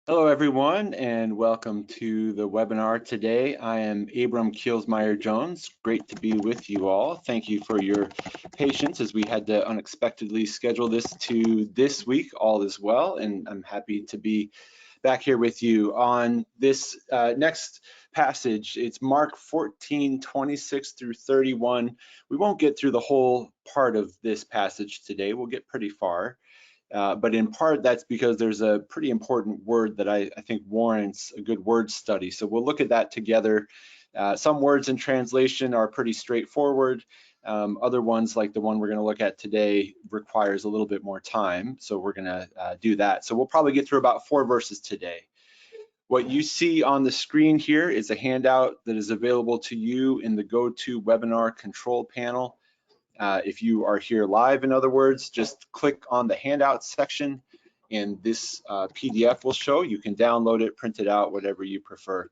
Hello, everyone, and welcome to the webinar today. I am Abram Kielsmeyer-Jones. Great to be with you all. Thank you for your patience as we had to unexpectedly schedule this to this week. All is well, and I'm happy to be back here with you on this next passage. It's Mark 14:26 through 31. We won't get through the whole part of this passage today. We'll get pretty far. But in part, that's because there's a pretty important word that I think warrants a good word study. So we'll look at that together. Some words in translation are pretty straightforward. Other ones, like the one we're going to look at today, requires a little bit more time. So we're going to do that. So we'll probably get through about 4 verses today. What you see on the screen here is a handout that is available to you in the GoToWebinar control panel. If you are here live, in other words, just click on the handout section and this PDF will show. You can download it, print it out, whatever you prefer.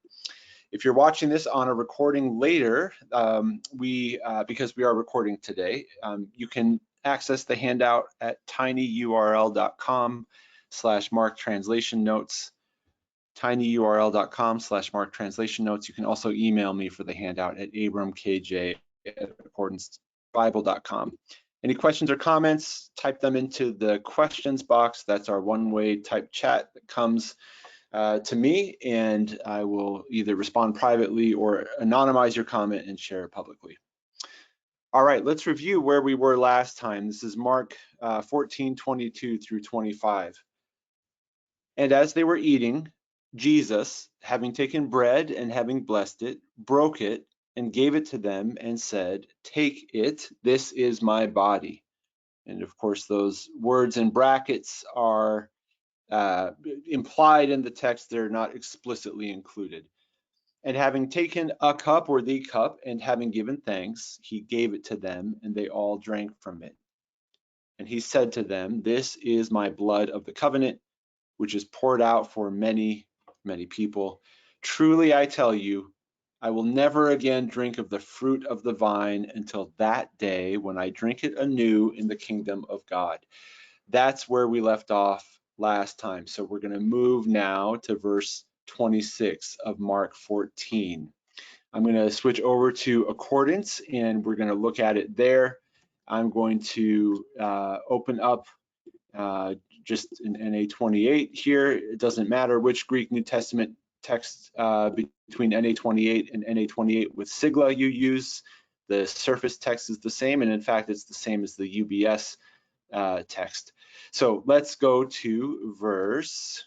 If you're watching this on a recording later, because we are recording today, you can access the handout at tinyurl.com/marktranslationnotes, tinyurl.com/marktranslationnotes. You can also email me for the handout at abramkj@accordancebible.com. Any questions or comments, type them into the questions box. That's our one-way type chat that comes to me, and I will either respond privately or anonymize your comment and share it publicly. All right, let's review where we were last time. This is Mark 14:22 through 25. And as they were eating, Jesus, having taken bread and having blessed it, broke it and gave it to them and said, "Take it, this is my body." And of course, those words in brackets are implied in the text. They're not explicitly included. And having taken a cup, or the cup, and having given thanks, he gave it to them, and they all drank from it. And he said to them, "This is my blood of the covenant, which is poured out for many, many people. Truly, I tell you, I will never again drink of the fruit of the vine until that day when I drink it anew in the kingdom of God." That's where we left off last time. So we're going to move now to verse 26 of Mark 14. I'm going to switch over to Accordance, and we're going to look at it there. I'm going to open up just in NA28 here. It doesn't matter which Greek New Testament text between NA28 and NA28 with Sigla you use. The surface text is the same, and in fact, it's the same as the UBS text. So let's go to verse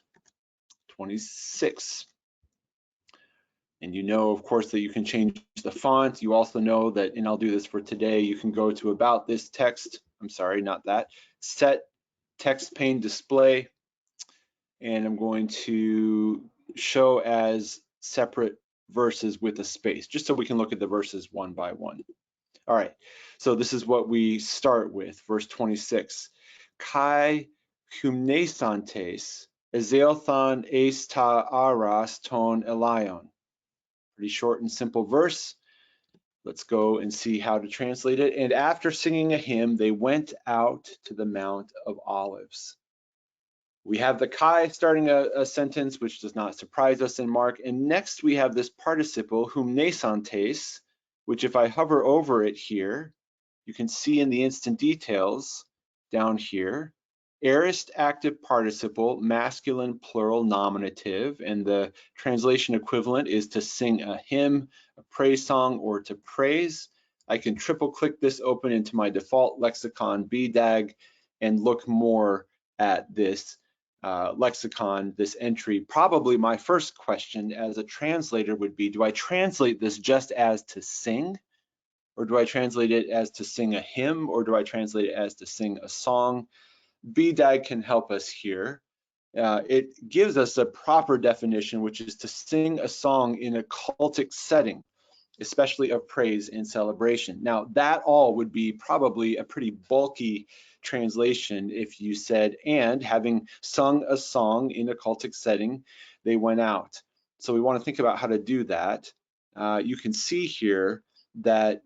26. And you know, of course, that you can change the font. You also know that, and I'll do this for today, you can go to About This Text. I'm sorry, not that. Set Text Pane Display. And I'm going to show as separate verses with a space, just so we can look at the verses one by one. All right, so this is what we start with, verse 26. Kai humnesantes ezeothan eis ta aras ton elion. Pretty short and simple verse. Let's go and see how to translate it. And after singing a hymn, they went out to the Mount of Olives. We have the kai starting a sentence, which does not surprise us in Mark. And next we have this participle, humnesantes, which if I hover over it here, you can see in the instant details down here, aorist active participle, masculine plural nominative, and the translation equivalent is to sing a hymn, a praise song, or to praise. I can triple click this open into my default lexicon BDAG and look more at this lexicon, this entry. Probably my first question as a translator would be, do I translate this just as to sing? Or do I translate it as to sing a hymn? Or do I translate it as to sing a song? BDAG can help us here. It gives us a proper definition, which is to sing a song in a cultic setting, especially of praise and celebration. Now, that all would be probably a pretty bulky translation if you said, and having sung a song in a cultic setting, they went out. So we want to think about how to do that. You can see here that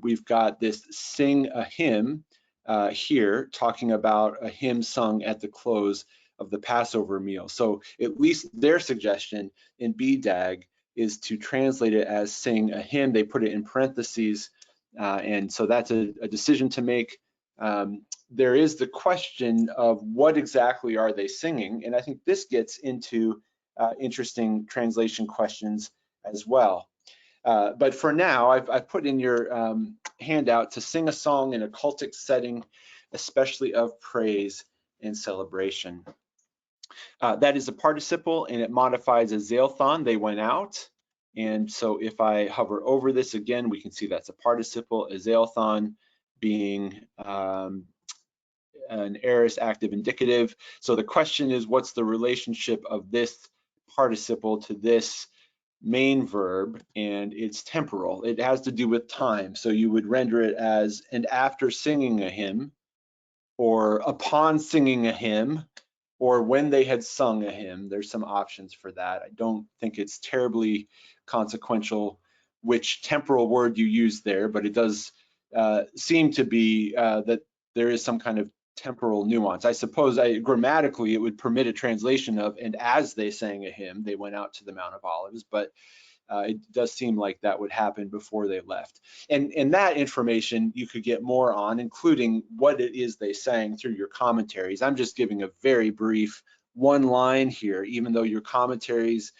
we've got this sing a hymn here, talking about a hymn sung at the close of the Passover meal. So at least their suggestion in BDAG is to translate it as sing a hymn. They put it in parentheses, and so that's a decision to make. There is the question of what exactly are they singing, and I think this gets into interesting translation questions as well. But for now, I've put in your handout to sing a song in a cultic setting, especially of praise and celebration. That is a participle, and it modifies a zealthon, they went out. And so if I hover over this again, we can see that's a participle, a zealthon being an aorist active indicative. So the question is, what's the relationship of this participle to this main verb? And it's temporal. It has to do with time. So you would render it as, and after singing a hymn, or upon singing a hymn, or when they had sung a hymn. There's some options for that. I don't think it's terribly consequential which temporal word you use there, but it does seem to be that there is some kind of temporal nuance. I suppose grammatically it would permit a translation of, and as they sang a hymn, they went out to the Mount of Olives, but it does seem like that would happen before they left. And that information you could get more on, including what it is they sang through your commentaries. I'm just giving a very brief one line here, even though your commentaries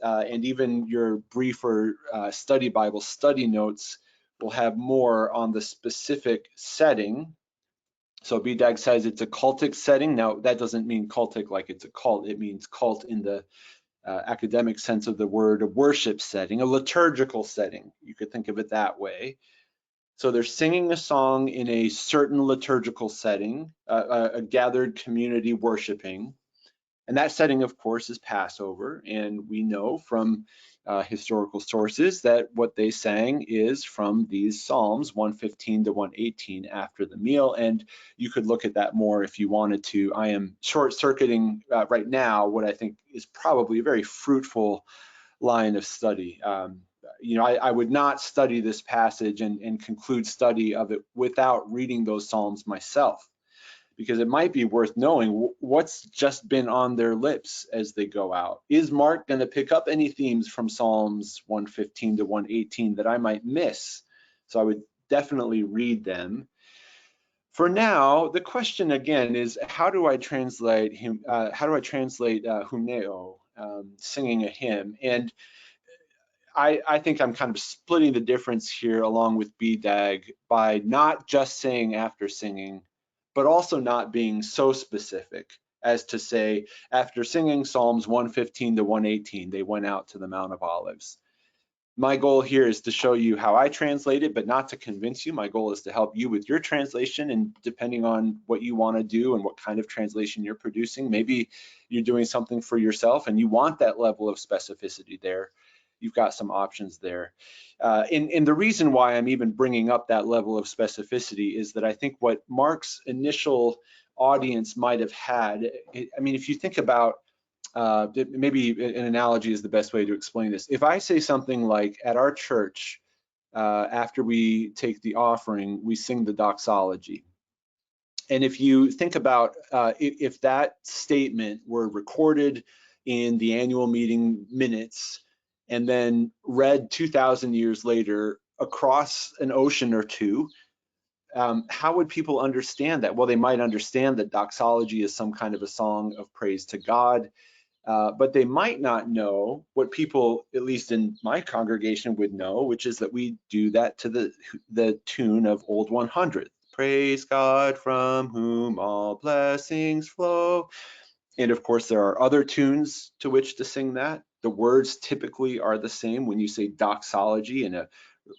and even your briefer study Bible study notes will have more on the specific setting. So BDAG says it's a cultic setting. Now, that doesn't mean cultic like it's a cult. It means cult in the academic sense of the word, a worship setting, a liturgical setting. You could think of it that way. So they're singing a song in a certain liturgical setting, a gathered community worshiping. And that setting, of course, is Passover. And we know from historical sources that what they sang is from these Psalms 115 to 118 after the meal. And you could look at that more if you wanted to. I am short-circuiting right now what I think is probably a very fruitful line of study. You know, I would not study this passage and conclude study of it without reading those Psalms myself, because it might be worth knowing what's just been on their lips as they go out. Is Mark going to pick up any themes from Psalms 115 to 118 that I might miss? So I would definitely read them. For now, the question again is, how do I translate humneo, singing a hymn? And I think I'm kind of splitting the difference here along with BDAG by not just saying after singing, but also not being so specific as to say, after singing Psalms 115 to 118, they went out to the Mount of Olives. My goal here is to show you how I translate it, but not to convince you. My goal is to help you with your translation, and depending on what you want to do and what kind of translation you're producing, maybe you're doing something for yourself and you want that level of specificity there. You've got some options there. And the reason why I'm even bringing up that level of specificity is that I think what Mark's initial audience might have had, I mean, if you think about, maybe an analogy is the best way to explain this. If I say something like, at our church, after we take the offering, we sing the doxology. And if you think about if that statement were recorded in the annual meeting minutes and then read 2,000 years later across an ocean or two, how would people understand that? Well, they might understand that doxology is some kind of a song of praise to God, but they might not know what people, at least in my congregation, would know, which is that we do that to the tune of Old 100. Praise God from whom all blessings flow. And of course, there are other tunes to which to sing that. The words typically are the same when you say doxology in a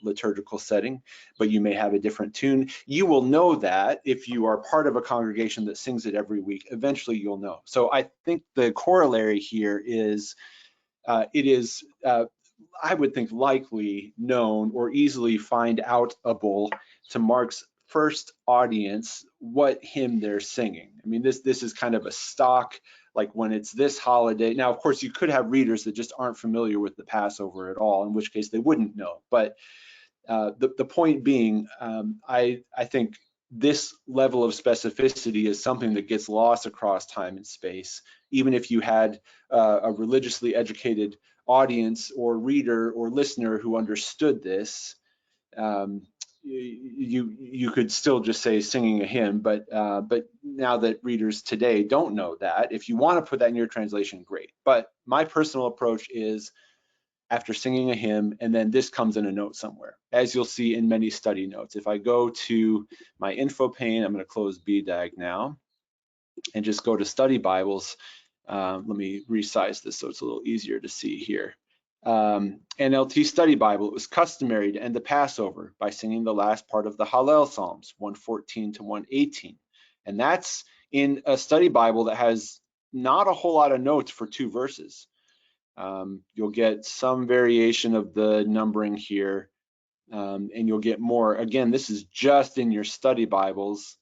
liturgical setting, but you may have a different tune. You will know that if you are part of a congregation that sings it every week. Eventually you'll know. So I think the corollary here is it is, I would think, likely known or easily find outable to Mark's first audience what hymn they're singing. I mean, this is kind of a stock, like when it's this holiday. Now, of course, you could have readers that just aren't familiar with the Passover at all, in which case they wouldn't know. But the point being, I think this level of specificity is something that gets lost across time and space. Even if you had a religiously educated audience or reader or listener who understood this, you could still just say singing a hymn. But now that readers today don't know that, if you want to put that in your translation, great. But my personal approach is after singing a hymn, and then this comes in a note somewhere, as you'll see in many study notes. If I go to my info pane, I'm going to close BDAG now and just go to study Bibles. Let me resize this so it's a little easier to see here. NLT Study Bible, it was customary to end the Passover by singing the last part of the Hallel Psalms, 114 to 118. And that's in a study Bible that has not a whole lot of notes for 2 verses. You'll get some variation of the numbering here, and you'll get more. Again, this is just in your study Bibles,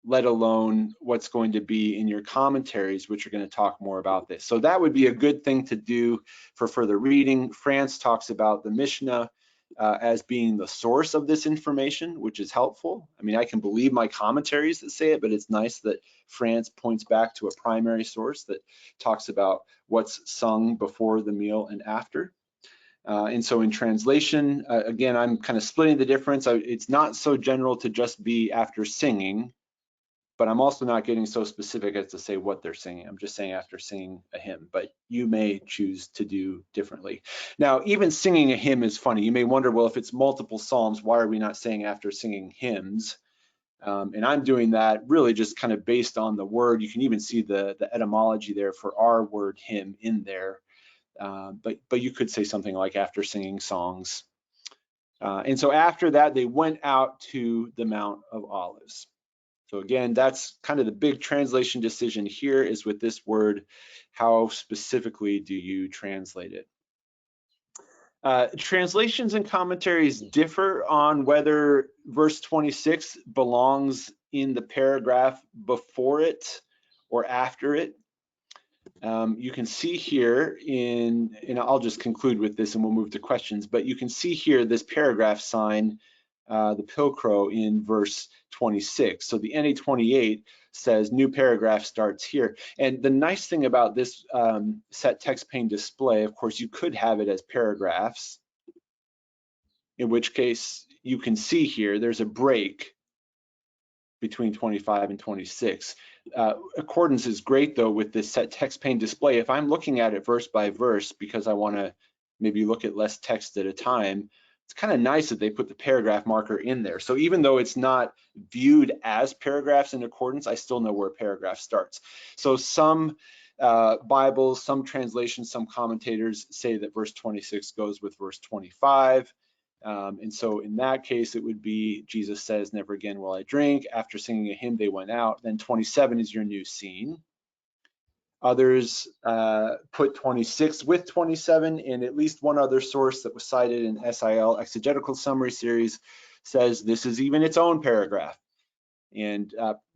let alone what's going to be in your commentaries, which are going to talk more about this. So that would be a good thing to do for further reading. France talks about the Mishnah as being the source of this information, which is helpful. I mean, I can believe my commentaries that say it, but it's nice that France points back to a primary source that talks about what's sung before the meal and after. And so in translation, again, I'm kind of splitting the difference. It's not so general to just be after singing, but I'm also not getting so specific as to say what they're singing. I'm just saying after singing a hymn, but you may choose to do differently. Now, even singing a hymn is funny. You may wonder, well, if it's multiple Psalms, why are we not saying after singing hymns? And I'm doing that really just kind of based on the word. You can even see the etymology there for our word hymn in there. But you could say something like after singing songs. And so after that, they went out to the Mount of Olives. So again, that's kind of the big translation decision here is with this word, how specifically do you translate it? Translations and commentaries differ on whether verse 26 belongs in the paragraph before it or after it. You can see here and I'll just conclude with this and we'll move to questions, but you can see here this paragraph sign, the Pilcrow in verse 26. So the NA28 says new paragraph starts here. And the nice thing about this set text pane display, of course, you could have it as paragraphs, in which case you can see here there's a break between 25 and 26. Accordance is great though with this set text pane display. If I'm looking at it verse by verse because I want to maybe look at less text at a time, it's kind of nice that they put the paragraph marker in there. So even though it's not viewed as paragraphs in accordance, I still know where a paragraph starts. So some Bibles, some translations, some commentators say that verse 26 goes with verse 25. And so in that case, it would be Jesus says, never again will I drink. After singing a hymn, they went out. Then 27 is your new scene. Others put 26 with 27, and at least one other source that was cited in SIL Exegetical Summary Series says this is even its own paragraph. And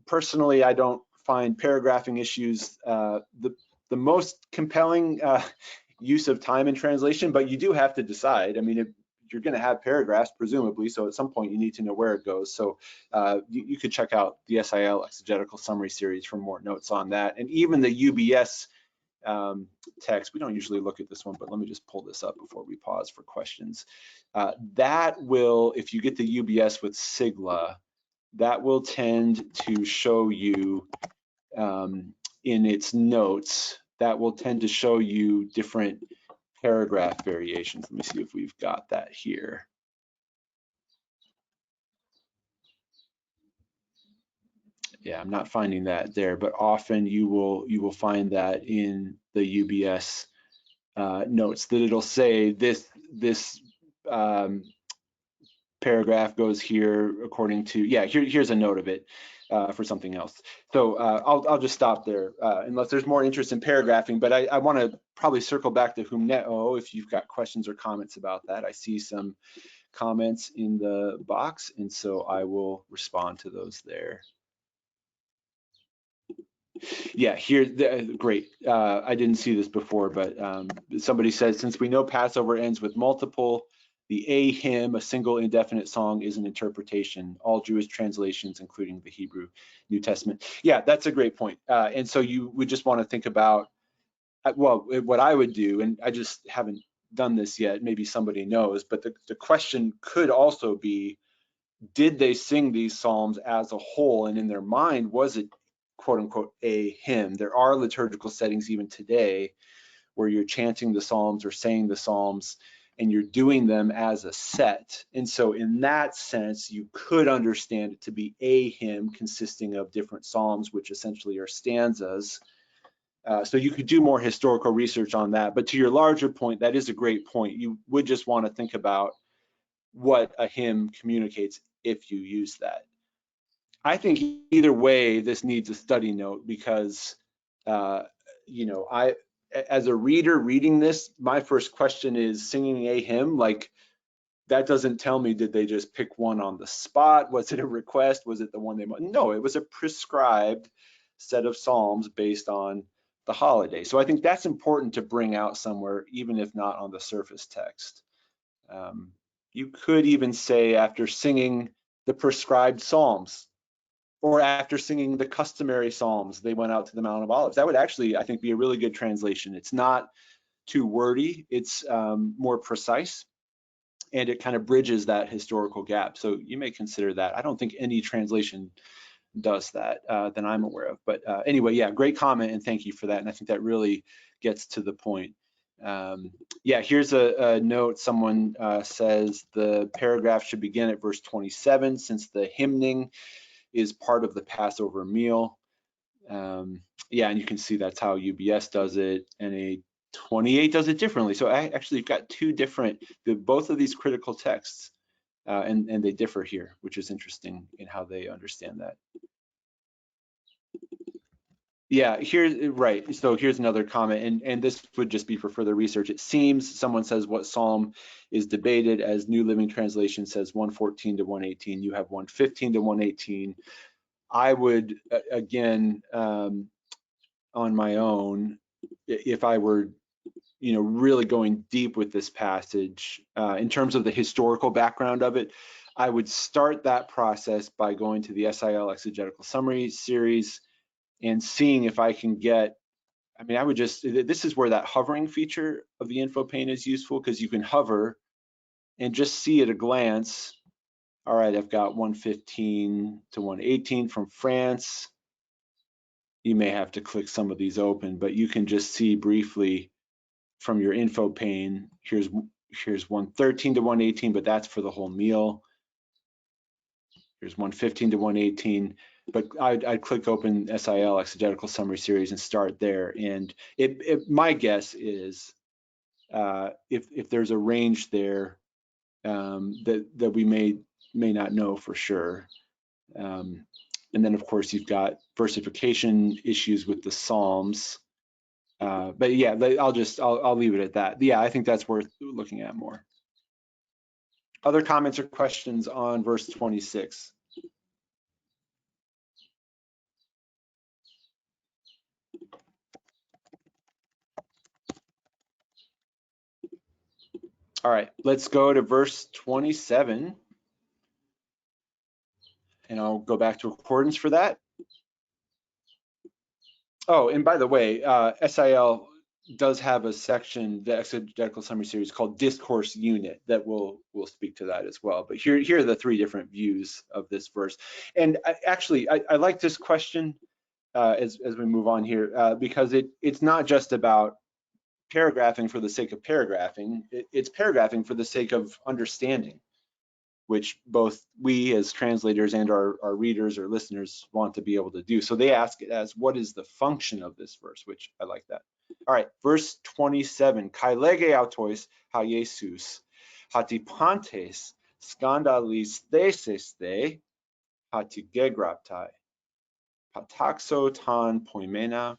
personally, I don't find paragraphing issues the most compelling use of time in translation, but you do have to decide. I mean, you're going to have paragraphs, presumably, so at some point you need to know where it goes. So you could check out the SIL Exegetical Summary Series for more notes on that. And even the UBS text, we don't usually look at this one, but let me just pull this up before we pause for questions. That will, if you get the UBS with Sigla, that will tend to show you in its notes, that will tend to show you different paragraph variations. Let me see if we've got that here. Yeah, I'm not finding that there, but often you will find that in the UBS notes that it'll say this paragraph goes here according to, yeah, here's a note of it for something else. So I'll just stop there unless there's more interest in paragraphing, but I want to probably circle back to Humneo if you've got questions or comments about that. I see some comments in the box, and so I will respond to those there. Yeah, here, great. I didn't see this before, but somebody said, since we know Passover ends with multiple, The a hymn, a single indefinite song, is an interpretation. All Jewish translations, including the Hebrew New Testament. Yeah, that's a great point. And so you would just want to think about, well, what I would do, and I just haven't done this yet, maybe somebody knows, but the question could also be, did they sing these psalms as a whole? And in their mind, was it, quote unquote, a hymn? There are liturgical settings even today where you're chanting the psalms or saying the psalms, and you're doing them as a set. And so in that sense, you could understand it to be a hymn consisting of different psalms, which essentially are stanzas. So you could do more historical research on that. But to your larger point, that is a great point. You would just want to think about what a hymn communicates if you use that. I think either way, this needs a study note because, you know, as a reader reading this, my first question is, singing a hymn, like, that doesn't tell me, did they just pick one on the spot? Was it a request? Was it the one they want? No, it was a prescribed set of psalms based on the holiday. So I think that's important to bring out somewhere, even if not on the surface text. You could even say, after singing the prescribed psalms, or after singing the customary psalms, they went out to the Mount of Olives. That would actually, I think, be a really good translation. It's not too wordy, it's more precise, and it kind of bridges that historical gap. So you may consider that. I don't think any translation does that that I'm aware of. But anyway, yeah, great comment, and thank you for that. And I think that really gets to the point. Yeah, here's a note. Someone says the paragraph should begin at verse 27, since the hymning is part of the Passover meal. Yeah, and you can see that's how UBS does it, and a 28 does it differently. So I actually you've got two different, both of these critical texts, and they differ here, which is interesting in how they understand that. Yeah, right. So here's another comment, and this would just be for further research. It seems, someone says, what psalm is debated, as New Living Translation says 114 to 118. You have 115 to 118. I would, again, on my own, if I were, you know, really going deep with this passage, in terms of the historical background of it, I would start that process by going to the SIL Exegetical Summary series and seeing if I can get, I mean, I would just, this is where that hovering feature of the info pane is useful, because you can hover and just see at a glance, all right, I've got 115 to 118 from France. You may have to click some of these open, but you can just see briefly from your info pane, here's 113 to 118, but that's for the whole meal. Here's 115 to 118, but I'd click open SIL Exegetical Summary Series and start there. And my guess is, if there's a range there that we may not know for sure. And then of course you've got versification issues with the Psalms. But yeah, I'll leave it at that. Yeah, I think that's worth looking at more. Other comments or questions on verse 26? All right, let's go to verse 27. And I'll go back to accordance for that. Oh, and by the way, SIL does have a section, the Exegetical Summary Series, called Discourse Unit, that will speak to that as well. But here are the three different views of this verse. And I like this question as we move on here, because it's not just about paragraphing for the sake of paragraphing. It's paragraphing for the sake of understanding, which both we as translators and our readers or listeners want to be able to do. So they ask it as, what is the function of this verse, which I like that. All right, verse 27, kai lege autois ha Jesus, hatipantes skandalistheseste hatigegraptai, pataxo tan poimena,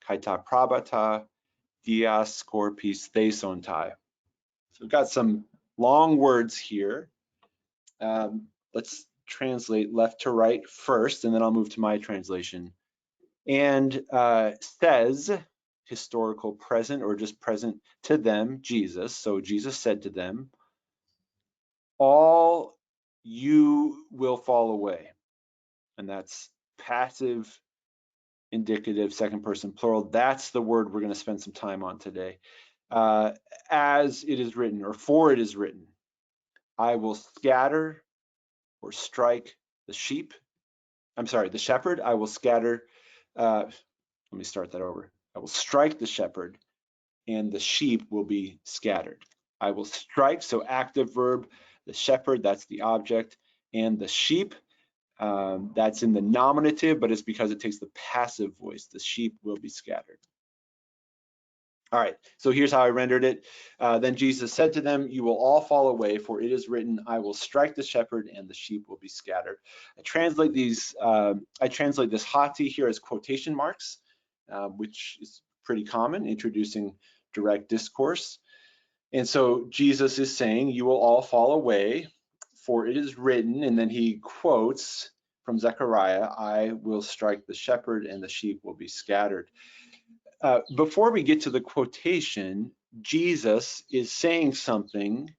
kai ta prabata diascorpis thesontai. So we've got some long words here. Let's translate left to right first, and then I'll move to my translation. And says, historical present, or just present to them, Jesus. So Jesus said to them, all you will fall away. And that's passive, indicative, second person plural. That's the word we're going to spend some time on today. As it is written, or for it is written, I will scatter or strike the sheep. I'm sorry, the shepherd. I will scatter. Let me start that over. I will strike the shepherd, and the sheep will be scattered. I will strike, so active verb. The shepherd, that's the object, and the sheep, that's in the nominative, but it's because it takes the passive voice. The sheep will be scattered. All right, so here's how I rendered it. Then Jesus said to them, you will all fall away, for it is written, I will strike the shepherd and the sheep will be scattered. I translate this hati here as quotation marks, which is pretty common, introducing direct discourse. And so Jesus is saying, you will all fall away, for it is written, and then he quotes from Zechariah, I will strike the shepherd and the sheep will be scattered. Before we get to the quotation, Jesus is saying something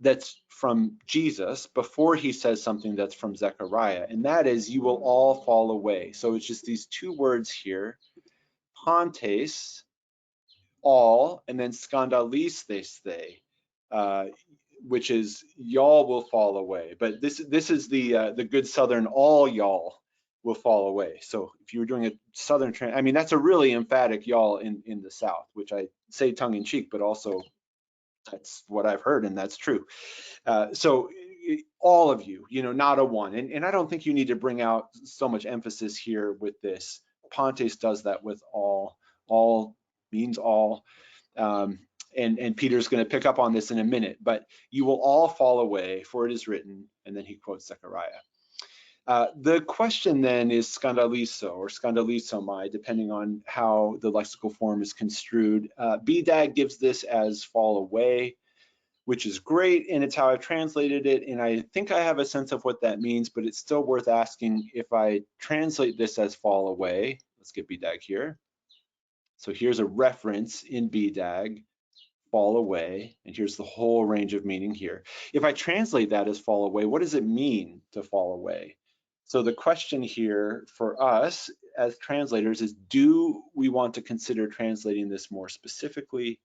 that's from Jesus before he says something that's from Zechariah, and that is, you will all fall away. So it's just these two words here, pantes, all, and then skandalisthesthei, which is y'all will fall away. But this is the good Southern, all y'all will fall away. So if you were doing a Southern, I mean, that's a really emphatic y'all in the South, which I say tongue in cheek, but also that's what I've heard, and that's true. So all of you, not a one. And I don't think you need to bring out so much emphasis here with this. Pontes does that with all. All means all. And Peter's going to pick up on this in a minute, but you will all fall away, for it is written, and then he quotes Zechariah. The question then is skandalizo or skandalizomai, depending on how the lexical form is construed. BDAG gives this as fall away, which is great, and it's how I've translated it, and I think I have a sense of what that means, but it's still worth asking if I translate this as fall away. Let's get BDAG here. So here's a reference in BDAG, fall away, and here's the whole range of meaning here. If I translate that as fall away, what does it mean to fall away? So the question here for us as translators is, do we want to consider translating this more specifically,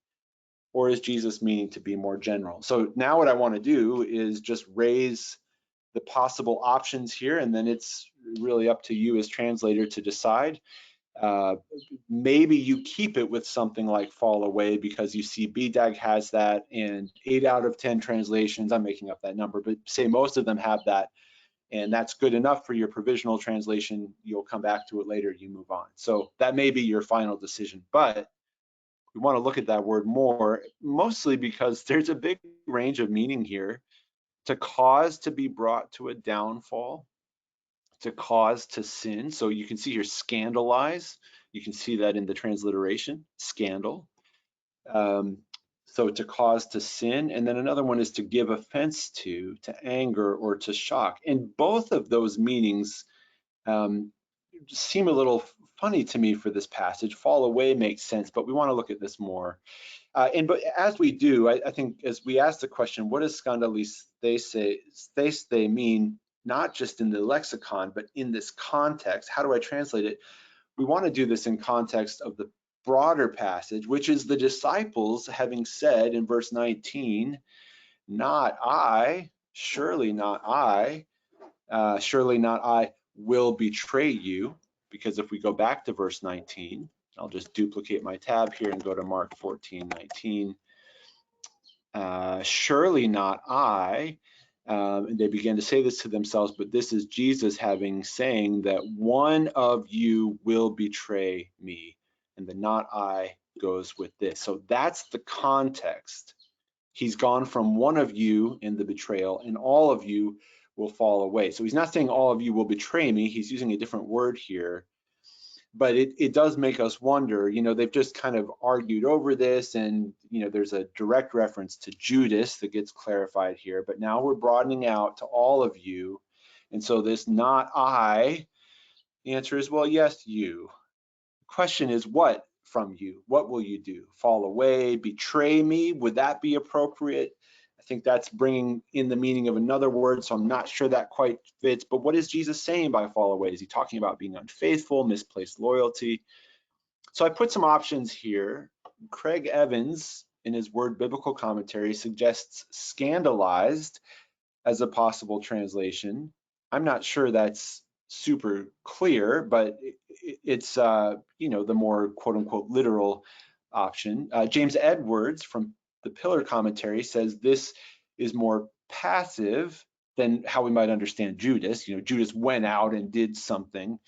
or is Jesus meaning to be more general? So now what I want to do is just raise the possible options here, and then it's really up to you as translator to decide. Maybe you keep it with something like fall away because you see BDAG has that, and 8 out of 10 translations, I'm making up that number, but say most of them have that, and that's good enough for your provisional translation. You'll come back to it later, you move on. So that may be your final decision, but we want to look at that word more, mostly because there's a big range of meaning here. To cause to be brought to a downfall, to cause to sin. So you can see here scandalize. You can see that in the transliteration, scandal. So to cause to sin. And then another one is to give offense to anger, or to shock. And both of those meanings seem a little funny to me for this passage. Fall away makes sense, but we want to look at this more. But as we do, I think as we ask the question, what does skandalisthesthei mean, not just in the lexicon, but in this context? How do I translate it? We want to do this in context of the broader passage, which is the disciples having said in verse 19, not I, surely not I, will betray you. Because if we go back to verse 19, I'll just duplicate my tab here and go to Mark 14:19. Surely not I. And they began to say this to themselves, but this is Jesus saying that one of you will betray me, and the not I goes with this. So that's the context. He's gone from one of you in the betrayal, and all of you will fall away. So he's not saying all of you will betray me. He's using a different word here. But it does make us wonder, they've just kind of argued over this, and there's a direct reference to Judas that gets clarified here, but now we're broadening out to all of you. And so this not I, the answer is, well, yes, you. The question is, what from you? What will you do? Fall away, betray me? Would that be appropriate? I think that's bringing in the meaning of another word, so I'm not sure that quite fits. But what is Jesus saying by fall away? Is he talking about being unfaithful, misplaced loyalty? So I put some options here. Craig Evans, in his Word Biblical Commentary, suggests scandalized as a possible translation. I'm not sure that's super clear, but it's the more quote unquote literal option. James Edwards from the Pillar Commentary says this is more passive than how we might understand Judas. Judas went out and did something.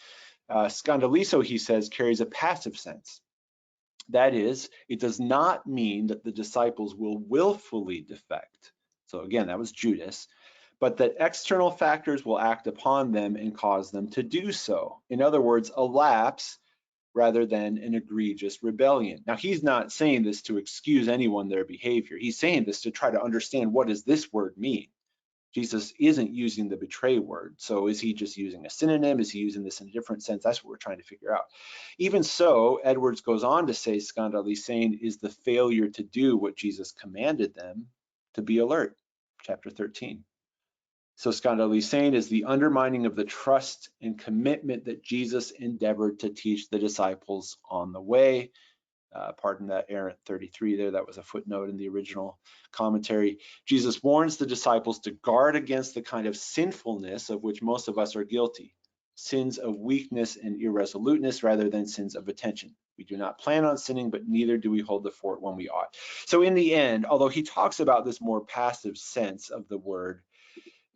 Scandalizo, he says, carries a passive sense. That is, it does not mean that the disciples will willfully defect. So again, that was Judas, but that external factors will act upon them and cause them to do so. In other words, a lapse rather than an egregious rebellion. Now, he's not saying this to excuse anyone their behavior. He's saying this to try to understand, what does this word mean? Jesus isn't using the betray word. So is he just using a synonym? Is he using this in a different sense? That's what we're trying to figure out. Even so, Edwards goes on to say scandalisein is the failure to do what Jesus commanded them to be alert, chapter 13. So scandalisein is the undermining of the trust and commitment that Jesus endeavored to teach the disciples on the way. Pardon that errant 33 there, that was a footnote in the original commentary. Jesus warns the disciples to guard against the kind of sinfulness of which most of us are guilty, sins of weakness and irresoluteness rather than sins of attention. We do not plan on sinning, but neither do we hold the fort when we ought. So in the end, although he talks about this more passive sense of the word,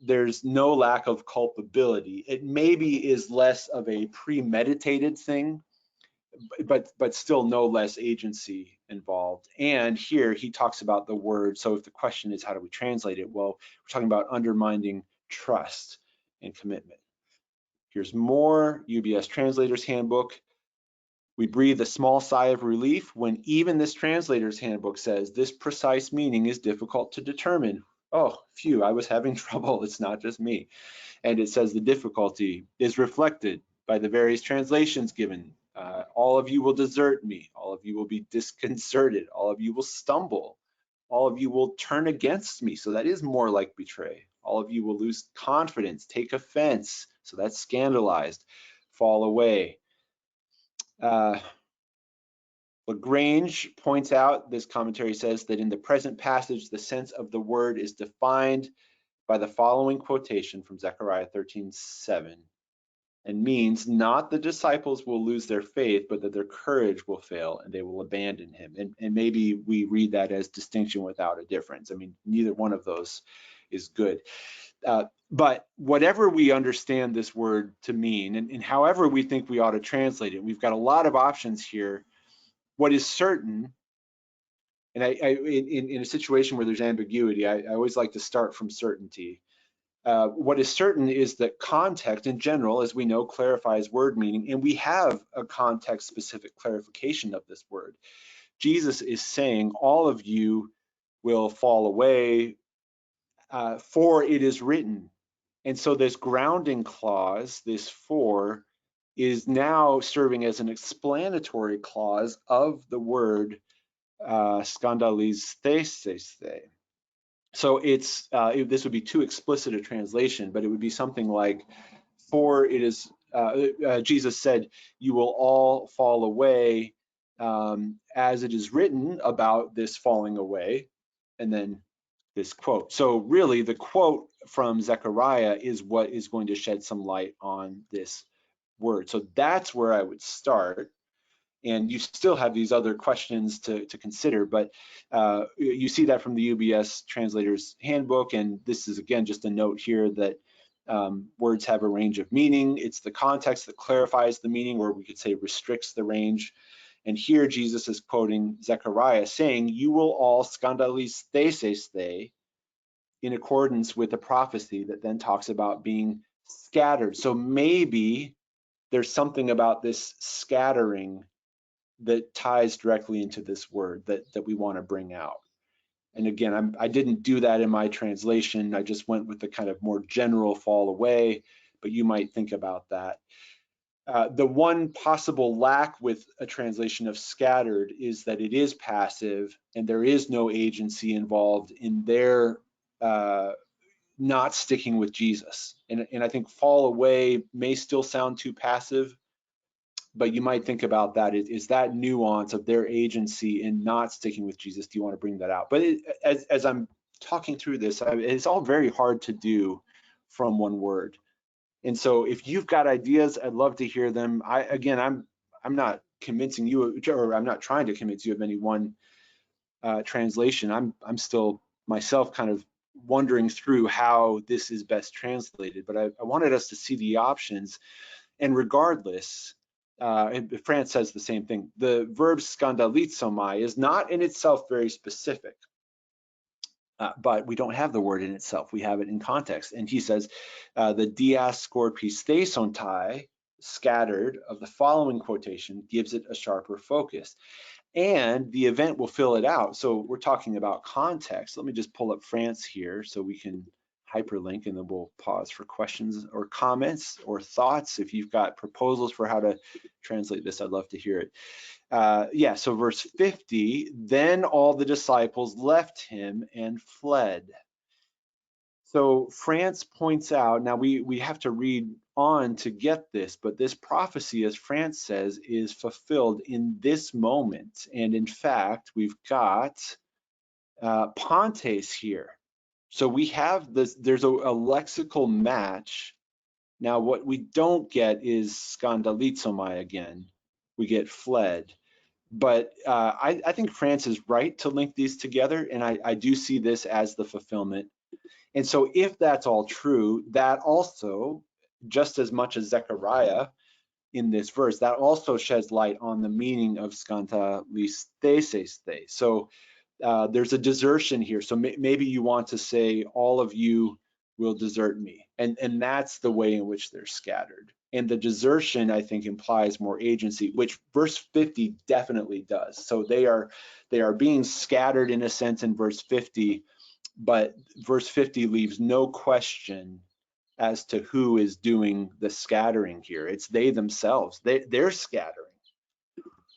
there's no lack of culpability. It maybe is less of a premeditated thing, but still no less agency involved. And here he talks about the word. So if the question is, how do we translate it? Well, we're talking about undermining trust and commitment. Here's more UBS Translator's Handbook. We breathe a small sigh of relief when even this translator's handbook says this precise meaning is difficult to determine. Oh, phew, I was having trouble. It's not just me. And it says the difficulty is reflected by the various translations given. All of you will desert me. All of you will be disconcerted. All of you will stumble. All of you will turn against me. So that is more like betray. All of you will lose confidence, take offense. So that's scandalized, fall away. Lagrange points out, this commentary says that in the present passage, the sense of the word is defined by the following quotation from Zechariah 13:7, and means not the disciples will lose their faith, but that their courage will fail and they will abandon him. And maybe we read that as distinction without a difference. I mean, neither one of those is good. But whatever we understand this word to mean, and however we think we ought to translate it, we've got a lot of options here. What is certain, and in a situation where there's ambiguity, I always like to start from certainty. What is certain is that context in general, as we know, clarifies word meaning, and we have a context-specific clarification of this word. Jesus is saying, all of you will fall away, for it is written. And so this grounding clause, this for, is now serving as an explanatory clause of the word skandalisthesesthe. So it's this would be too explicit a translation, but it would be something like, for it is, Jesus said, you will all fall away as it is written about this falling away, and then this quote. So really the quote from Zechariah is what is going to shed some light on this word. So that's where I would start. And you still have these other questions to consider, but you see that from the UBS Translator's Handbook, and this is again just a note here that words have a range of meaning. It's the context that clarifies the meaning, or we could say restricts the range. And here Jesus is quoting Zechariah saying, you will all skandalisthesesthe, in accordance with the prophecy that then talks about being scattered. So maybe there's something about this scattering that ties directly into this word that we want to bring out. And again, I didn't do that in my translation. I just went with the kind of more general fall away, but you might think about that. The one possible lack with a translation of scattered is that it is passive and there is no agency involved in their not sticking with Jesus. And I think fall away may still sound too passive, but you might think about that. Is that nuance of their agency in not sticking with Jesus? Do you want to bring that out? But as I'm talking through this, it's all very hard to do from one word. And so if you've got ideas, I'd love to hear them. I'm not convincing you, or I'm not trying to convince you of any one translation. I'm still myself kind of wondering through how this is best translated, but I wanted us to see the options. And regardless, and France says the same thing, the verb skandalizomai is not in itself very specific, but we don't have the word in itself. We have it in context. And he says, the diascorpistesontai, scattered, of the following quotation gives it a sharper focus. And the event will fill it out. So we're talking about context. Let me just pull up France here so we can hyperlink, and then we'll pause for questions or comments or thoughts. If you've got proposals for how to translate this, I'd love to hear it. Yeah, so verse 50, then all the disciples left him and fled. So France points out, now we have to read on to get this, but this prophecy, as France says, is fulfilled in this moment. And in fact, we've got Pontes here. So we have this, there's a lexical match. Now what we don't get is skandalizomai again. We get fled. But I think France is right to link these together, and I do see this as the fulfillment. And so if that's all true, that also, just as much as Zechariah in this verse, that also sheds light on the meaning of skandalisteseste. So there's a desertion here. So maybe you want to say, all of you will desert me. And that's the way in which they're scattered. And the desertion, I think, implies more agency, which verse 50 definitely does. So they are being scattered in a sense in verse 50, but verse 50 leaves no question as to who is doing the scattering here. It's they themselves. They're scattering.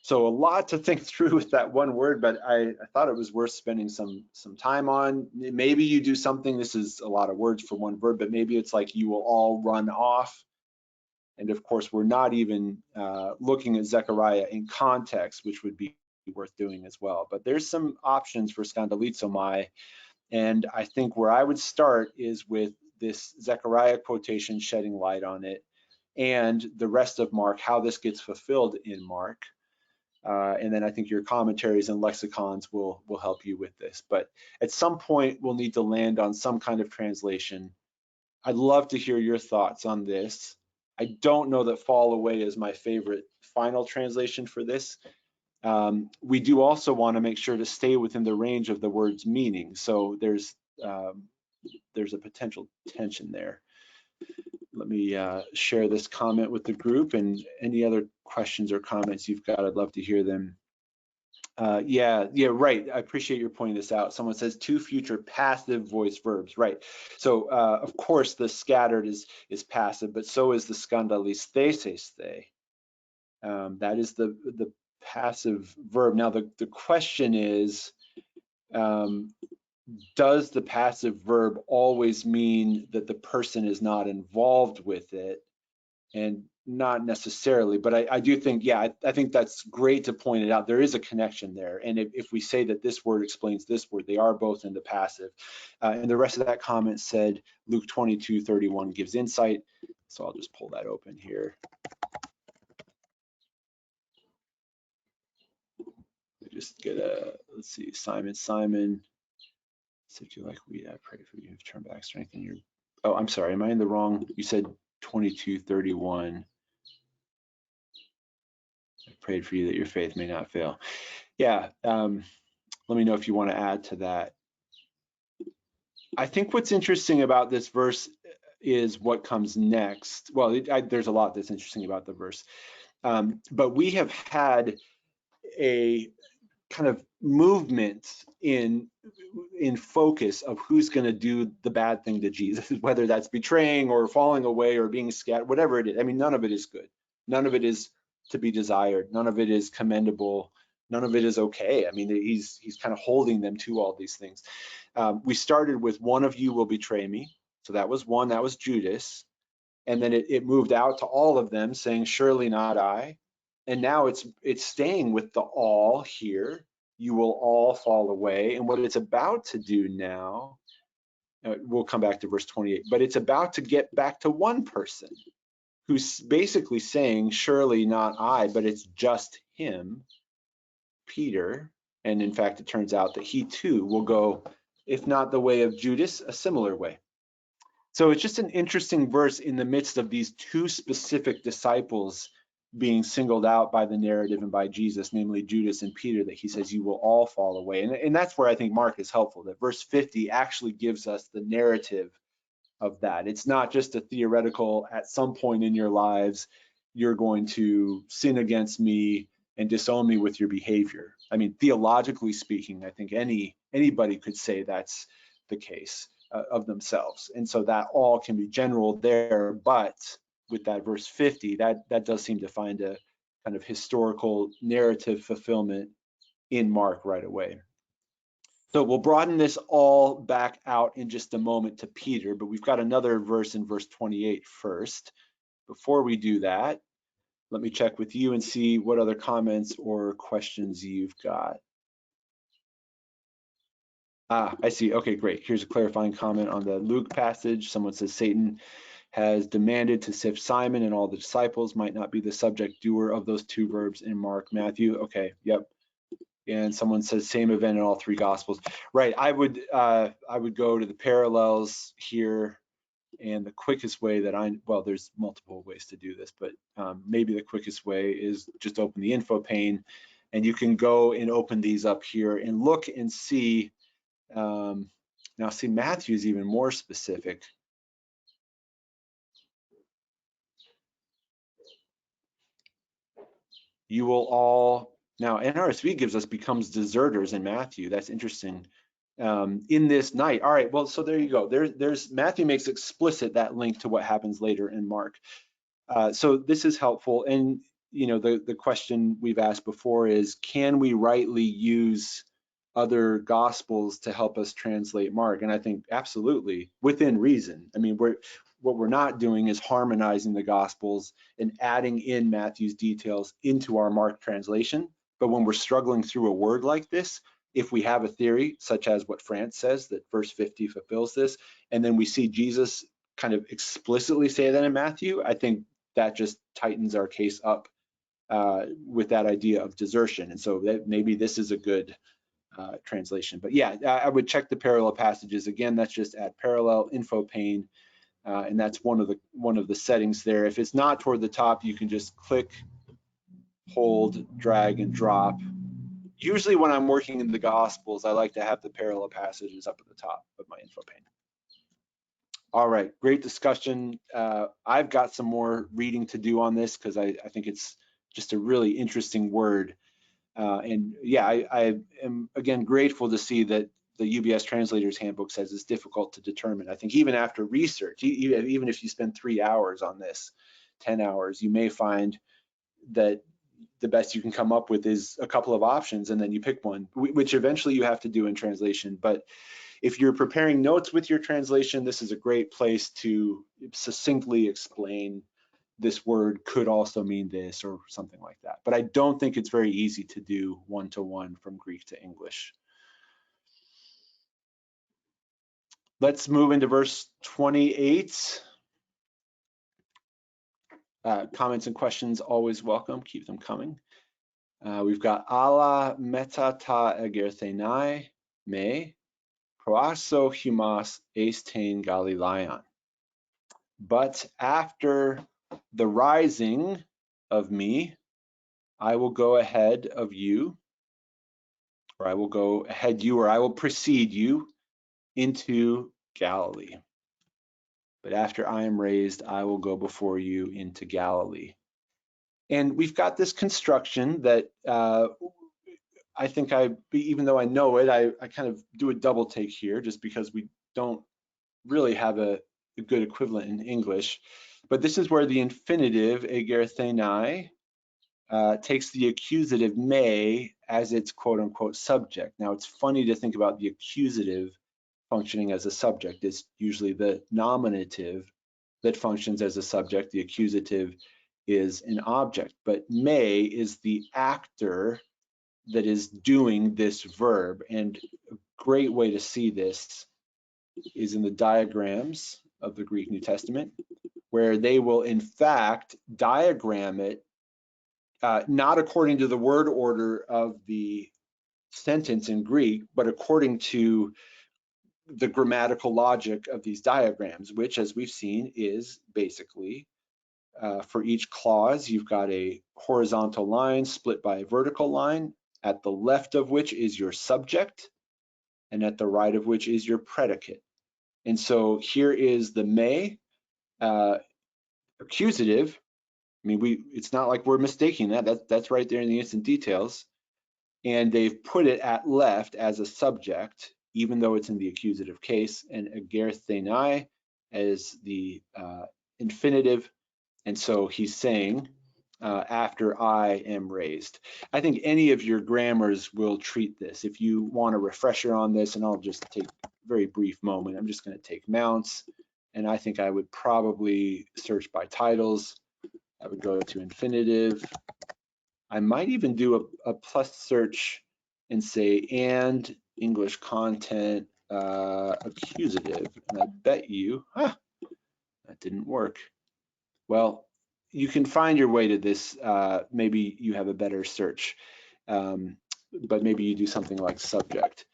So a lot to think through with that one word, but I thought it was worth spending some time on. Maybe you do something, this is a lot of words for one verb, but maybe it's like you will all run off. And of course, we're not even looking at Zechariah in context, which would be worth doing as well. But there's some options for skandalizomai. And I think where I would start is with this Zechariah quotation shedding light on it, and the rest of Mark, how this gets fulfilled in Mark. And then I think your commentaries and lexicons will help you with this. But at some point, we'll need to land on some kind of translation. I'd love to hear your thoughts on this. I don't know that fall away is my favorite final translation for this. We do also want to make sure to stay within the range of the word's meaning. So there's a potential tension there. Let me share this comment with the group, and any other questions or comments you've got, I'd love to hear them. Yeah, right. I appreciate your pointing this out. Someone says two future passive voice verbs, right? So of course the scattered is passive, but so is the skandalisteseste. That is the passive verb. Now the question is, does the passive verb always mean that the person is not involved with it? And not necessarily, but I do think, yeah, I think that's great to point it out. There is a connection there. And if we say that this word explains this word, they are both in the passive. And the rest of that comment said Luke 22:31 gives insight. So I'll just pull that open here. Just get let's see, Simon, so if you like weed, I pray for you. Turn back, strengthen your, oh, I'm sorry, am I in the wrong? You said 22:31. I prayed for you that your faith may not fail. Yeah, let me know if you want to add to that. I think what's interesting about this verse is what comes next. Well, there's a lot that's interesting about the verse, but we have had a kind of movement in focus of who's going to do the bad thing to Jesus, whether that's betraying or falling away or being scattered, whatever it is. I mean, none of it is good. None of it is to be desired. None of it is commendable none of it is okay. I mean, he's kind of holding them to all these things. We started with one of you will betray me. So that was one, that was Judas. And then it moved out to all of them saying, surely not I. And now it's staying with the all here. You will all fall away. And what it's about to do now, we'll come back to verse 28, but it's about to get back to one person who's basically saying, surely not I, but it's just him, Peter. And in fact, it turns out that he too will go, if not the way of Judas, a similar way. So it's just an interesting verse in the midst of these two specific disciples being singled out by the narrative and by Jesus, namely Judas and Peter, that he says, you will all fall away. And that's where I think Mark is helpful, that verse 50 actually gives us the narrative of that. It's not just a theoretical, at some point in your lives, you're going to sin against me and disown me with your behavior. I mean, theologically speaking, I think anybody could say that's the case of themselves. And so that all can be general there, but with that verse 50, that does seem to find a kind of historical narrative fulfillment in Mark right away. So we'll broaden this all back out in just a moment to Peter, but we've got another verse in verse 28 first. Before we do that, let me check with you and see what other comments or questions you've got. I see. Okay, great. Here's a clarifying comment on the Luke passage. Someone says Satan has demanded to sift Simon and all the disciples, might not be the subject doer of those two verbs in Mark, Matthew. Okay, yep. And someone says same event in all three gospels. Right, I would go to the parallels here, and the quickest way that well, there's multiple ways to do this, but maybe the quickest way is just open the info pane, and you can go and open these up here and look and see. Now see, Matthew is even more specific. You will all, now NRSV gives us becomes deserters in Matthew. That's interesting. In this night. All right, well, so there you go. There's Matthew makes explicit that link to what happens later in Mark. So this is helpful. And you know, the question we've asked before is, can we rightly use other gospels to help us translate Mark? And I think absolutely, within reason. I mean, what we're not doing is harmonizing the gospels and adding in Matthew's details into our Mark translation. But when we're struggling through a word like this, if we have a theory, such as what France says, that verse 50 fulfills this, and then we see Jesus kind of explicitly say that in Matthew, I think that just tightens our case up with that idea of desertion. And so that maybe this is a good translation. But yeah, I would check the parallel passages. Again, that's just add parallel info pane, and that's one of the settings there. If it's not toward the top, you can just click, hold, drag, and drop. Usually when I'm working in the Gospels, I like to have the parallel passages up at the top of my info pane. All right, great discussion. I've got some more reading to do on this because I think it's just a really interesting word. And yeah, I am, again, grateful to see that the UBS Translator's Handbook says it's difficult to determine. I think even after research, even if you spend 3 hours on this, 10 hours, you may find that the best you can come up with is a couple of options, and then you pick one, which eventually you have to do in translation. But if you're preparing notes with your translation, this is a great place to succinctly explain this word could also mean this or something like that. But I don't think it's very easy to do one-to-one from Greek to English. Let's move into verse 28. Comments and questions always welcome. Keep them coming. We've got ala meta ta egerthenai me proaso humas eistain Galilean. But after the rising of me, I will go ahead of you, or I will go ahead you, or I will precede you into Galilee. But after I am raised, I will go before you into Galilee. And we've got this construction that I think even though I know it, I kind of do a double take here just because we don't really have a good equivalent in English. But this is where the infinitive egerthenai takes the accusative may as its quote unquote subject. Now it's funny to think about the accusative functioning as a subject. It's usually the nominative that functions as a subject. The accusative is an object, but may is the actor that is doing this verb. And a great way to see this is in the diagrams of the Greek New Testament, where they will in fact diagram it not according to the word order of the sentence in Greek, but according to the grammatical logic of these diagrams, which, as we've seen, is basically for each clause, you've got a horizontal line split by a vertical line, at the left of which is your subject, and at the right of which is your predicate. And so here is the may accusative. I mean, it's not like we're mistaking that. That's right there in the instant details. And they've put it at left as a subject, even though it's in the accusative case, and agerthenai as the infinitive. And so he's saying, after I am raised. I think any of your grammars will treat this. If you want a refresher on this, and I'll just take a very brief moment, I'm just going to take mounts, and I think I would probably search by titles. I would go to infinitive. I might even do a plus search and say and English content accusative, and I bet you, that didn't work. Well, you can find your way to this. Maybe you have a better search, but maybe you do something like subject.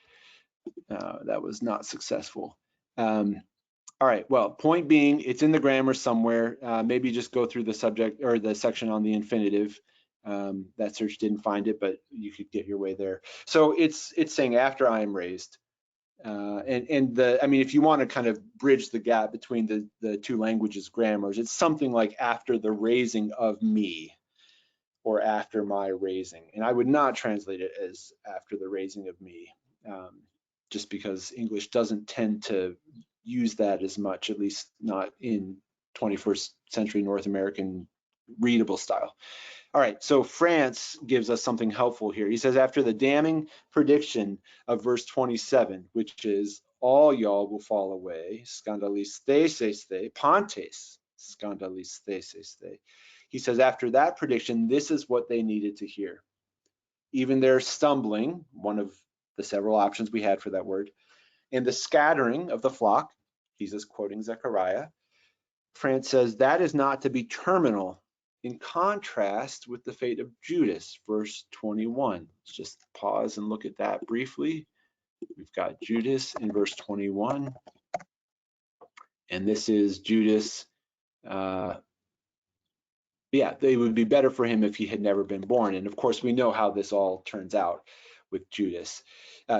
That was not successful. All right, well, point being, it's in the grammar somewhere. Maybe just go through the subject or the section on the infinitive. That search didn't find it, but you could get your way there. So it's saying after I am raised. I mean, if you want to kind of bridge the gap between the two languages grammars, it's something like after the raising of me, or after my raising. And I would not translate it as after the raising of me, just because English doesn't tend to use that as much, at least not in 21st century North American readable style. All right, so France gives us something helpful here. He says, after the damning prediction of verse 27, which is all y'all will fall away, skandalistheseste, pantes, skandalistheseste. He says, after that prediction, this is what they needed to hear. Even their stumbling, one of the several options we had for that word, and the scattering of the flock, Jesus quoting Zechariah, France says that is not to be terminal, in contrast with the fate of Judas, verse 21. Let's just pause and look at that briefly. We've got Judas in verse 21, and this is Judas. Yeah, it would be better for him if he had never been born. And of course, we know how this all turns out with Judas.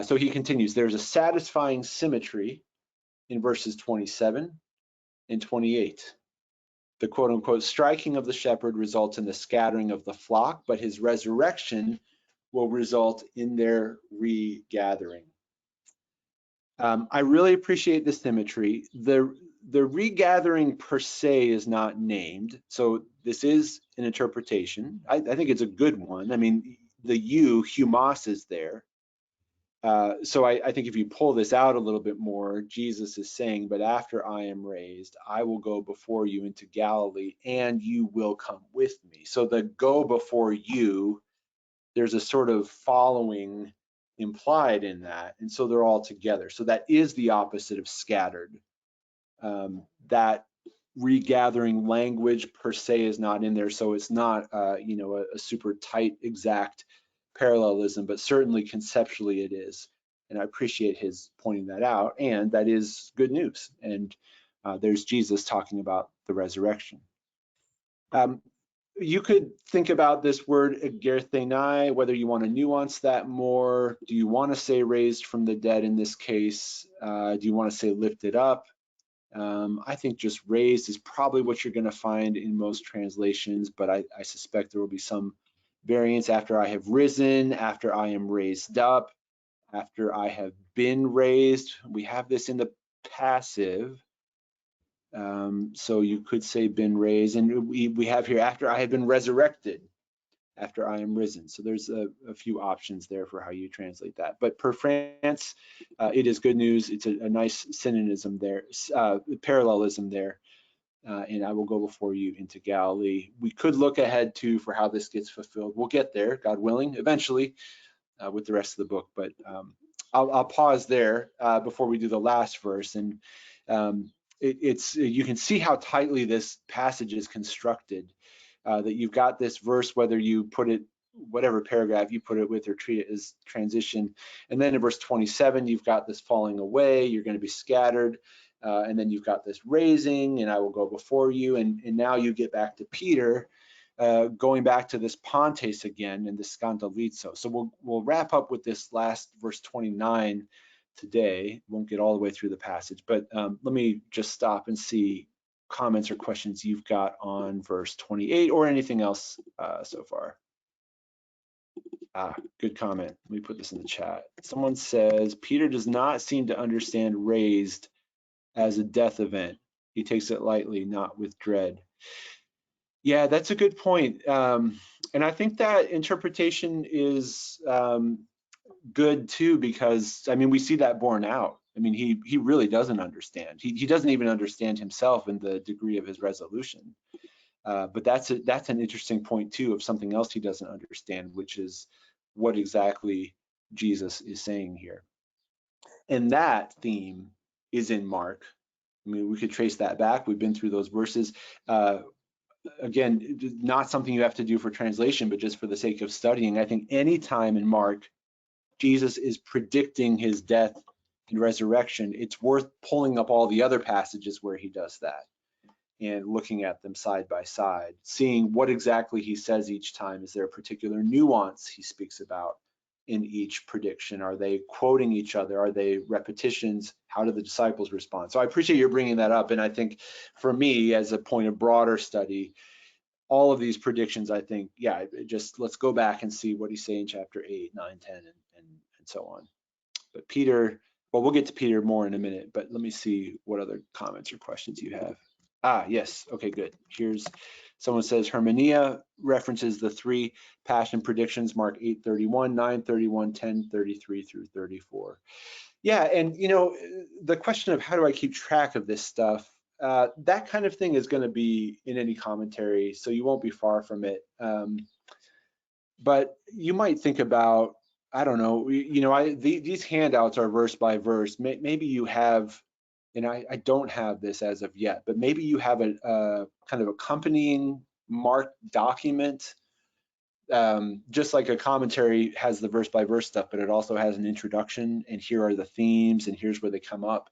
So he continues, there's a satisfying symmetry in verses 27 and 28. The quote unquote striking of the shepherd results in the scattering of the flock, but his resurrection will result in their regathering. I really appreciate the symmetry. The regathering per se is not named, so this is an interpretation. I think it's a good one. I mean, the humos is there. So I think if you pull this out a little bit more, Jesus is saying, but after I am raised, I will go before you into Galilee and you will come with me. So the go before you, there's a sort of following implied in that. And so they're all together. So that is the opposite of scattered. That regathering language per se is not in there. So it's not, a super tight, exact parallelism, but certainly conceptually it is. And I appreciate his pointing that out, and that is good news. And there's Jesus talking about the resurrection. You could think about this word agerthenai, whether you want to nuance that more. Do you want to say raised from the dead in this case? Do you want to say lifted up? I think just raised is probably what you're going to find in most translations, but I suspect there will be some variants. After I have risen, after I am raised up, after I have been raised. We have this in the passive. So you could say been raised, and we have here after I have been resurrected. after I am risen. So there's a few options there for how you translate that. But per France, it is good news. It's a nice synonym there, parallelism there. And I will go before you into Galilee. We could look ahead too for how this gets fulfilled. We'll get there, God willing, eventually with the rest of the book. But I'll pause there before we do the last verse. And you can see how tightly this passage is constructed. That you've got this verse, whether you put it, whatever paragraph you put it with or treat it as transition. And then in verse 27, you've got this falling away, you're going to be scattered. And then you've got this raising, and I will go before you. And now you get back to Peter, going back to this Pontes again and this scandalizo. So we'll wrap up with this last verse 29 today. Won't get all the way through the passage, but let me just stop and see comments or questions you've got on verse 28 or anything else so far. Good comment. Let me put this in the chat. Someone says, Peter does not seem to understand raised as a death event. He takes it lightly, not with dread. Yeah, that's a good point. And I think that interpretation is good too, because I mean, we see that borne out. I mean, he really doesn't understand. He doesn't even understand himself in the degree of his resolution. But that's an interesting point too of something else he doesn't understand, which is what exactly Jesus is saying here. And that theme is in Mark. I mean, we could trace that back. We've been through those verses. Again, not something you have to do for translation, but just for the sake of studying. I think any time in Mark, Jesus is predicting his death and resurrection, it's worth pulling up all the other passages where he does that and looking at them side by side, seeing what exactly he says each time. Is there a particular nuance he speaks about in each prediction? Are they quoting each other? Are they repetitions? How do the disciples respond? So I appreciate you bringing that up. And I think for me, as a point of broader study, all of these predictions, I think, yeah, just let's go back and see what he's saying in chapter 8, 9, 10, and so on. But Peter, well, we'll get to Peter more in a minute, but let me see what other comments or questions you have. Yes, okay, good. Here's, someone says, Hermania references the 3 passion predictions, Mark 8:31, 9:31, 10:33 through 34. Yeah, and you know, the question of how do I keep track of this stuff, that kind of thing is going to be in any commentary, so you won't be far from it. But you might think about, I don't know, you know, these handouts are verse by verse. Maybe you have, and I don't have this as of yet, but maybe you have a kind of accompanying Mark document, just like a commentary has the verse by verse stuff, but it also has an introduction, and here are the themes, and here's where they come up.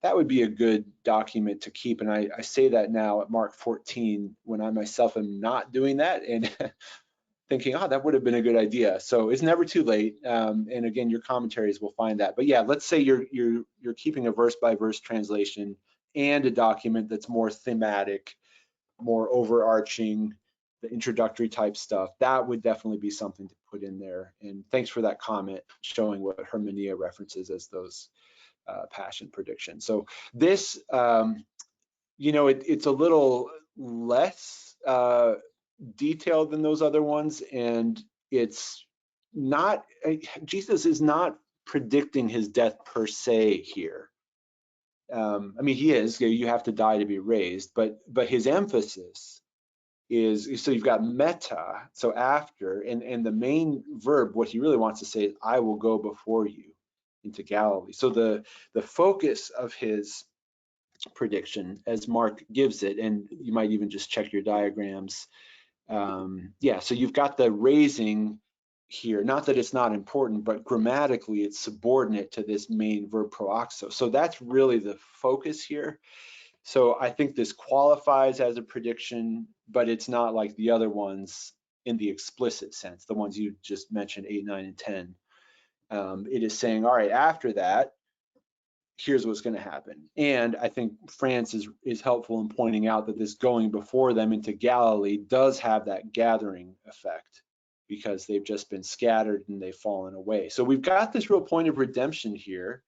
That would be a good document to keep. And I say that now at Mark 14, when I myself am not doing that, and thinking, oh, that would have been a good idea. So it's never too late. And again, your commentaries will find that. But yeah, let's say you're keeping a verse by verse translation and a document that's more thematic, more overarching, the introductory type stuff. That would definitely be something to put in there. And thanks for that comment showing what Hermania references as those passion predictions. So this, you know, it's a little less detailed than those other ones, and it's not, Jesus is not predicting his death per se here. I mean, he is, you have to die to be raised, but his emphasis is, so you've got meta, so after, and the main verb, what he really wants to say is, I will go before you into Galilee. So the focus of his prediction, as Mark gives it, and you might even just check your diagrams. Yeah, so you've got the raising here, not that it's not important, but grammatically it's subordinate to this main verb proaxo. So that's really the focus here. So I think this qualifies as a prediction, but it's not like the other ones in the explicit sense, the ones you just mentioned, 8, 9, and 10. It is saying, all right, after that, here's what's going to happen. And I think France is helpful in pointing out that this going before them into Galilee does have that gathering effect, because they've just been scattered and they've fallen away. So we've got this real point of redemption here.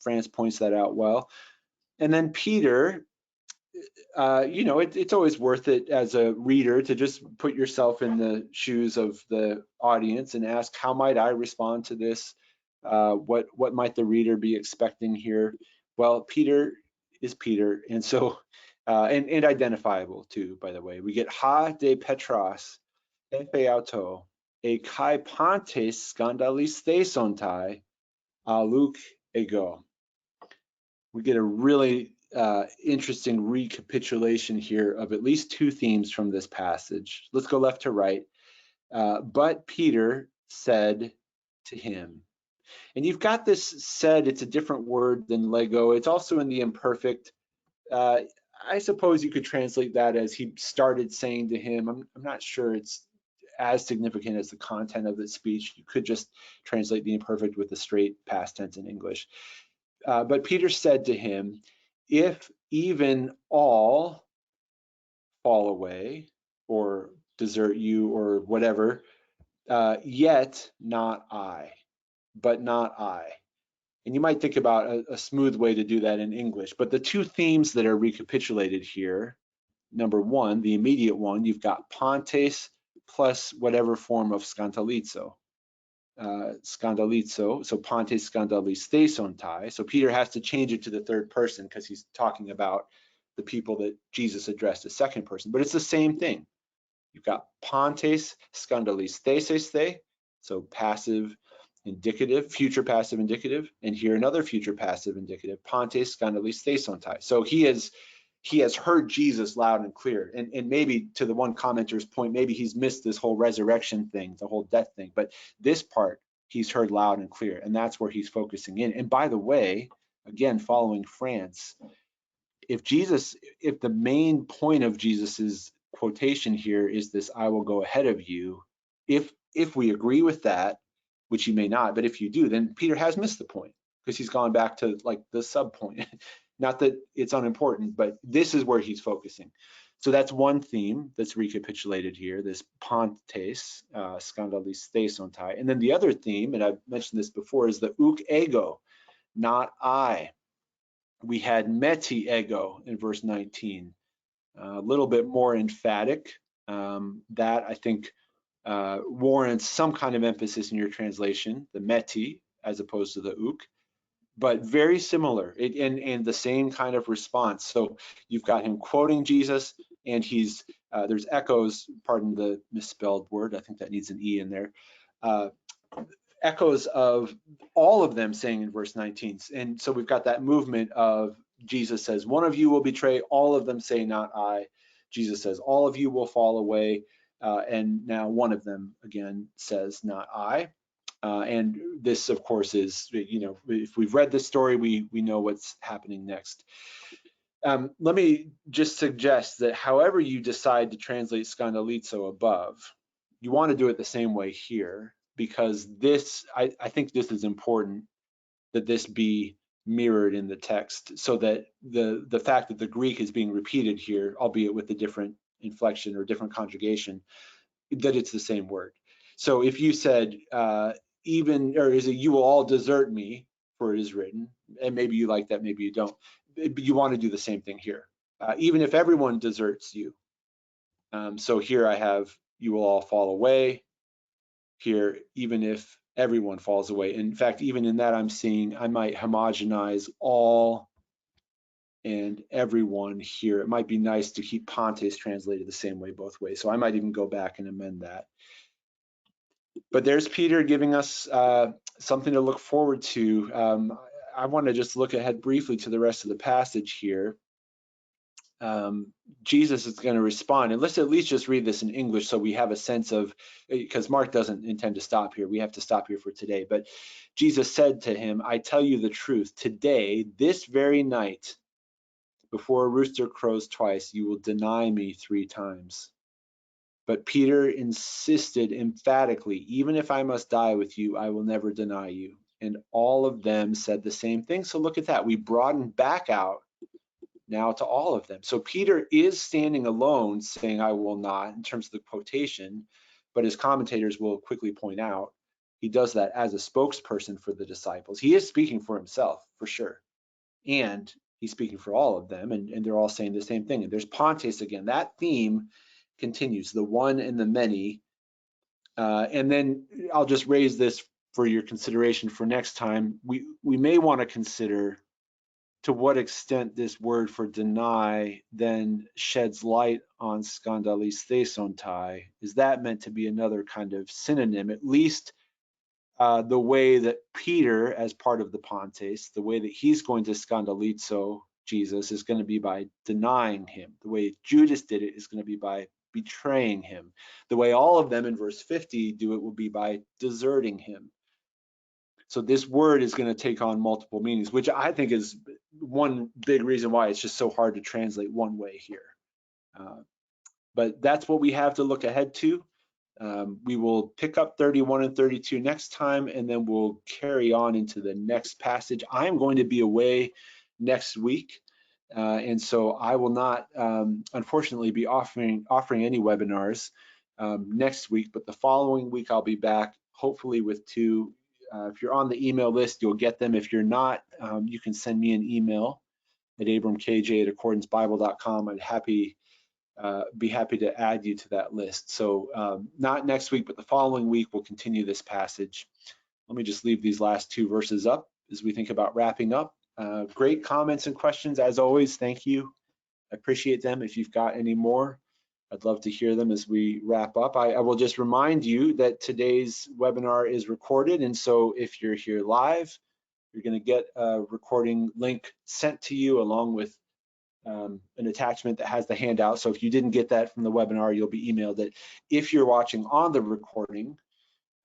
France points that out well. And then Peter, it's always worth it as a reader to just put yourself in the shoes of the audience and ask, how might I respond to this? What might the reader be expecting here? Well, Peter is Peter, and so and identifiable too, by the way. We get ha de Petros, auto, e kai pantes scandalistesontai, aluk ego. We get a really interesting recapitulation here of at least two themes from this passage. Let's go left to right. But Peter said to him, and you've got this said, it's a different word than lego. It's also in the imperfect. I suppose you could translate that as he started saying to him. I'm not sure it's as significant as the content of the speech. You could just translate the imperfect with the straight past tense in English. But Peter said to him, if even all fall away or desert you or whatever, yet not I, but not I. And you might think about a smooth way to do that in English, but the two themes that are recapitulated here, number one, the immediate one, you've got pantes plus whatever form of scandalizo. Scandalizo, so pantes scandalistesontai. So Peter has to change it to the third person because he's talking about the people that Jesus addressed as second person, but it's the same thing. You've got pantes scandalisteseste, so passive indicative, future passive indicative, and here another future passive indicative, pantes scandalistesontai. So he has heard Jesus loud and clear. And maybe to the one commenter's point, maybe he's missed this whole resurrection thing, the whole death thing, but this part he's heard loud and clear, and that's where he's focusing in. And by the way, again, following France, if the main point of Jesus's quotation here is this, I will go ahead of you, if we agree with that, which you may not, but if you do, then Peter has missed the point because he's gone back to like the sub point. Not that it's unimportant, but this is where he's focusing. So that's one theme that's recapitulated here, this pantes, scandalistesontai. And then the other theme, and I've mentioned this before, is the uk ego, not I. We had meti ego in verse 19, a little bit more emphatic. That I think warrants some kind of emphasis in your translation, the meti as opposed to the uk, but very similar and the same kind of response. So you've got him quoting Jesus, and there's echoes, pardon the misspelled word, I think that needs an E in there, echoes of all of them saying in verse 19. And so we've got that movement of Jesus says, one of you will betray, all of them say, not I. Jesus says, all of you will fall away. And now one of them again says, not I. And this, of course, is, if we've read this story, we know what's happening next. Let me just suggest that however you decide to translate scandalizo above, you want to do it the same way here, because this, I think this is important that this be mirrored in the text, so that the fact that the Greek is being repeated here, albeit with a different inflection or different conjugation, that it's the same word. So if you said, you will all desert me, for it is written, and maybe you like that, maybe you don't, but you want to do the same thing here. Even if everyone deserts you. So here I have, you will all fall away. Here, even if everyone falls away. In fact, even in that I'm seeing, I might homogenize all and everyone here. It might be nice to keep pantes translated the same way both ways. So I might even go back and amend that. But there's Peter giving us something to look forward to. I want to just look ahead briefly to the rest of the passage here. Jesus is going to respond, and let's at least just read this in English so we have a sense of, because Mark doesn't intend to stop here. We have to stop here for today. But Jesus said to him, I tell you the truth, today, this very night, before a rooster crows twice, you will deny me 3 times. But Peter insisted emphatically, even if I must die with you, I will never deny you. And all of them said the same thing. So look at that. We broaden back out now to all of them. So Peter is standing alone saying, I will not, in terms of the quotation, but as commentators will quickly point out, he does that as a spokesperson for the disciples. He is speaking for himself, for sure. And he's speaking for all of them, and they're all saying the same thing. And there's Pontes again. That theme continues, the one and the many. And then I'll just raise this for your consideration for next time. We may want to consider to what extent this word for deny then sheds light on skandalisthesontai. Is that meant to be another kind of synonym, at least the way that Peter, as part of the Pontes, the way that he's going to skandalizo Jesus is going to be by denying him. The way Judas did it is going to be by betraying him. The way all of them in verse 50 do it will be by deserting him. So this word is going to take on multiple meanings, which I think is one big reason why it's just so hard to translate one way here. But that's what we have to look ahead to. We will pick up 31 and 32 next time, and then we'll carry on into the next passage. I'm going to be away next week, and so I will not, unfortunately, be offering any webinars next week, but the following week I'll be back, hopefully with 2. If you're on the email list, you'll get them. If you're not, you can send me an email at abramkj@accordancebible.com. I'd be happy to add you to that list. So not next week, but the following week, we'll continue this passage. Let me just leave these last 2 verses up as we think about wrapping up. Great comments and questions, as always. Thank you. I appreciate them. If you've got any more, I'd love to hear them as we wrap up. I will just remind you that today's webinar is recorded, and so if you're here live, you're going to get a recording link sent to you along with an attachment that has the handout. So if you didn't get that from the webinar, you'll be emailed it. If you're watching on the recording,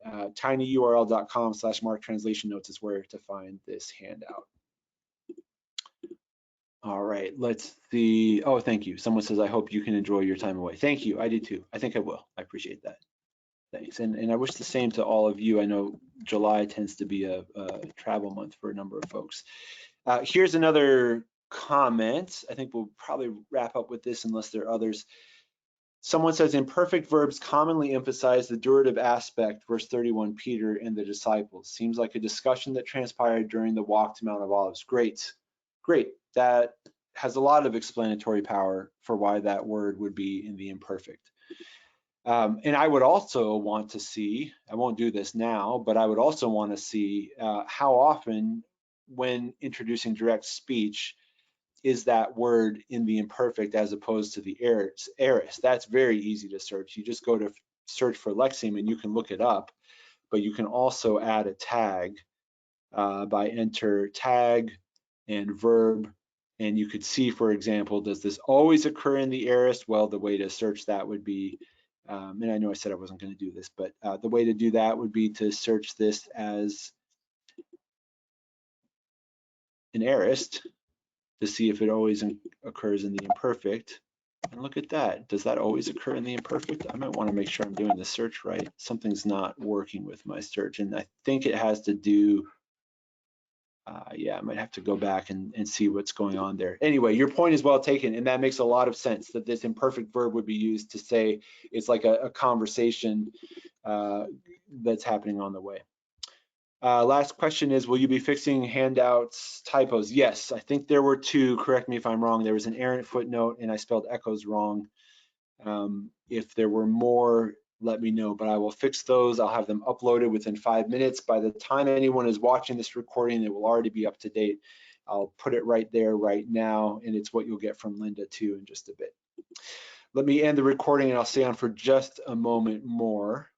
tinyurl.com/marktranslationnotes is where to find this handout. All right, let's see. Oh, thank you. Someone says, I hope you can enjoy your time away. Thank you. I do too. I think I will. I appreciate that. Thanks. And I wish the same to all of you. I know July tends to be a travel month for a number of folks. Here's another comment. I think we'll probably wrap up with this unless there are others. Someone says, imperfect verbs commonly emphasize the durative aspect, verse 31, Peter and the disciples. Seems like a discussion that transpired during the walk to Mount of Olives. Great. That has a lot of explanatory power for why that word would be in the imperfect. And I would also want to see, I won't do this now, but I would also want to see how often when introducing direct speech is that word in the imperfect as opposed to the aorist. That's very easy to search. You just go to search for Lexeme and you can look it up, but you can also add a tag by enter tag and verb. And you could see, for example, does this always occur in the aorist? Well, the way to search that would be, and I know I said I wasn't going to do this, but the way to do that would be to search this as an aorist to see if it always occurs in the imperfect. And look at that. Does that always occur in the imperfect? I might want to make sure I'm doing the search right. Something's not working with my search, and I think it has to do, yeah, I might have to go back and see what's going on there. Anyway, your point is well taken, and that makes a lot of sense that this imperfect verb would be used to say it's like a conversation that's happening on the way. Last question is, will you be fixing handouts typos? Yes, I think there were 2. Correct me if I'm wrong. There was an errant footnote and I spelled echoes wrong. If there were more, let me know, but I will fix those. I'll have them uploaded within 5 minutes. By the time anyone is watching this recording, it will already be up to date. I'll put it right there right now, and it's what you'll get from Linda too in just a bit. Let me end the recording and I'll stay on for just a moment more.